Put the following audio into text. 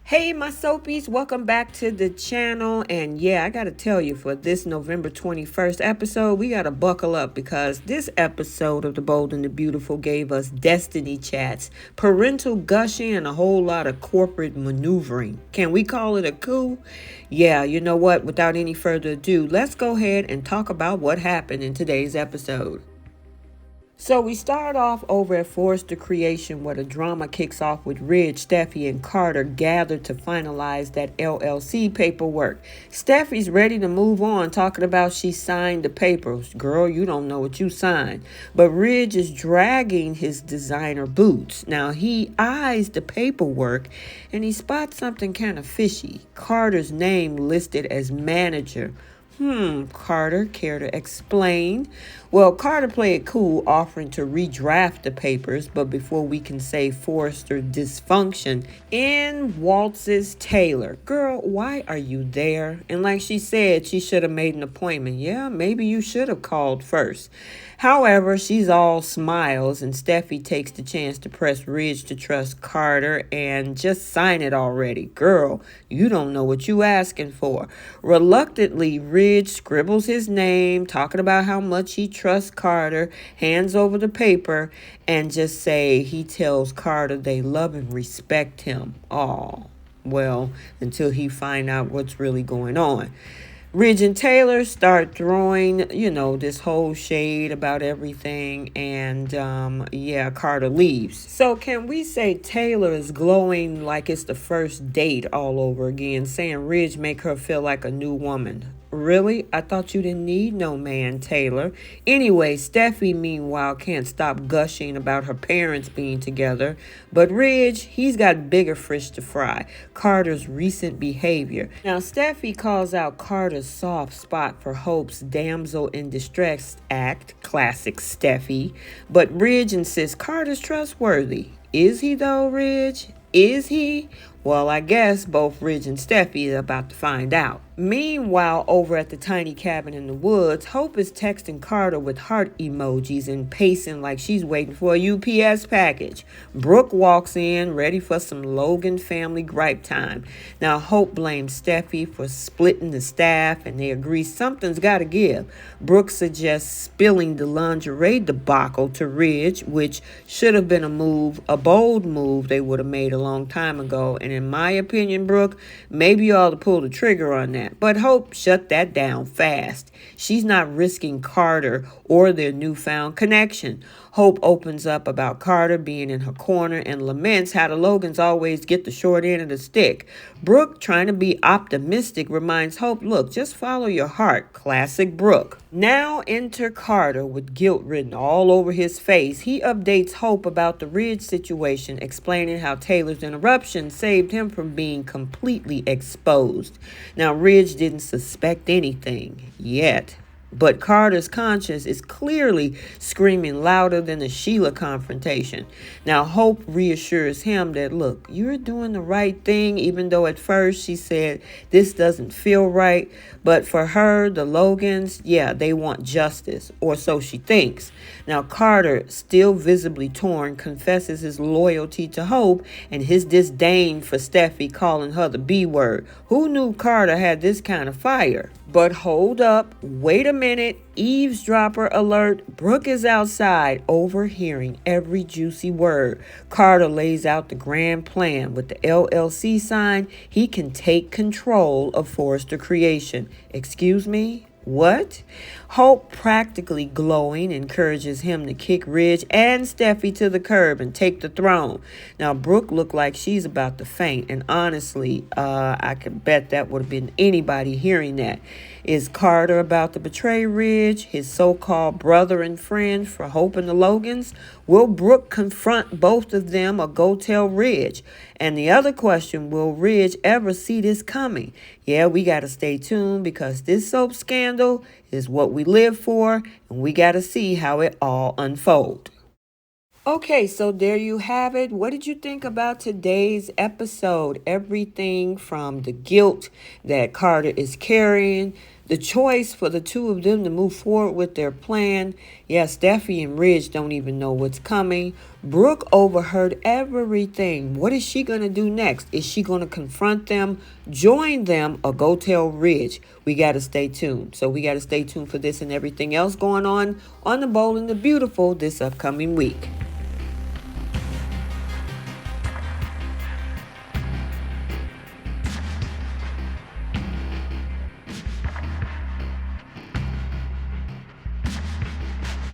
Hey, my soapies, welcome back to the channel. And yeah, I gotta tell you, for this November 21st episode, we gotta buckle up because this episode of The Bold and the Beautiful gave us destiny chats, parental gushing, and a whole lot of corporate maneuvering. Can we call it a coup? Yeah, you know what? Without any further ado, let's go ahead and talk about what happened in today's episode. So we start off over at Forrester Creation where the drama kicks off with Ridge, Steffi, and Carter gathered to finalize that LLC paperwork. Steffi's ready to move on, talking about she signed the papers. Girl, you don't know what you signed. But Ridge is dragging his designer boots. Now he eyes the paperwork and he spots something kind of fishy. Carter's name listed as manager. Carter, care to explain? Well, Carter played cool, offering to redraft the papers, but before we can say Forrester dysfunction, in waltzes Taylor. Girl, why are you there? And like she said, she should have made an appointment. Yeah, maybe you should have called first. However, she's all smiles, and Steffi takes the chance to press Ridge to trust Carter and just sign it already. Girl, you don't know what you asking for. Reluctantly, Ridge scribbles his name, talking about how much he trusts Carter, hands over the paper, and just say he tells Carter they love and respect him. Well, until he find out what's really going on. Ridge and Taylor start throwing, this whole shade about everything. And, Carter leaves. So can we say Taylor is glowing like it's the first date all over again, saying Ridge make her feel like a new woman? Really? I thought you didn't need no man, Taylor. Anyway, Steffi, meanwhile, can't stop gushing about her parents being together. But Ridge, he's got bigger fish to fry. Carter's recent behavior. Now, Steffi calls out Carter's soft spot for Hope's damsel in distress act. Classic Steffi. But Ridge insists Carter's trustworthy. Is he though, Ridge? Is he? Well, I guess both Ridge and Steffi are about to find out. Meanwhile, over at the tiny cabin in the woods, Hope is texting Carter with heart emojis and pacing like she's waiting for a UPS package. Brooke walks in, ready for some Logan family gripe time. Now, Hope blames Steffi for splitting the staff, and they agree something's got to give. Brooke suggests spilling the lingerie debacle to Ridge, which should have been a bold move they would have made a long time ago. And in my opinion, Brooke, maybe you ought to pull the trigger on that. But Hope shut that down fast. She's not risking Carter or their newfound connection. Hope opens up about Carter being in her corner and laments how the Logans always get the short end of the stick. Brooke, trying to be optimistic, reminds Hope, look, just follow your heart. Classic Brooke. Now enter Carter with guilt written all over his face. He updates Hope about the Ridge situation, explaining how Taylor's interruption saved him from being completely exposed. Now, Ridge didn't suspect anything yet. But Carter's conscience is clearly screaming louder than the Sheila confrontation. Now, Hope reassures him that, look, you're doing the right thing, even though at first she said this doesn't feel right. But for her, the Logans, they want justice, or so she thinks. Now, Carter, still visibly torn, confesses his loyalty to Hope and his disdain for Steffi, calling her the B word. Who knew Carter had this kind of fire? But hold up, wait a minute, eavesdropper alert. Brooke is outside, overhearing every juicy word. Carter lays out the grand plan. With the LLC sign, he can take control of Forrester Creation. Excuse me? What? Hope, practically glowing, encourages him to kick Ridge and Steffi to the curb and take the throne. Now, Brooke looked like she's about to faint, and honestly, I could bet that would have been anybody hearing that. Is Carter about to betray Ridge, his so-called brother and friend, for Hope and the Logans? Will Brooke confront both of them or go tell Ridge? And the other question, will Ridge ever see this coming? Yeah, we got to stay tuned because this soap scandal is what we live for, and we got to see how it all unfolds. Okay, so there you have it. What did you think about today's episode? Everything from the guilt that Carter is carrying, the choice for the two of them to move forward with their plan. Yeah, Steffi and Ridge don't even know what's coming. Brooke overheard everything. What is she going to do next? Is she going to confront them, join them, or go tell Ridge? We got to stay tuned. So we got to stay tuned for this and everything else going on The Bold and the Beautiful this upcoming week.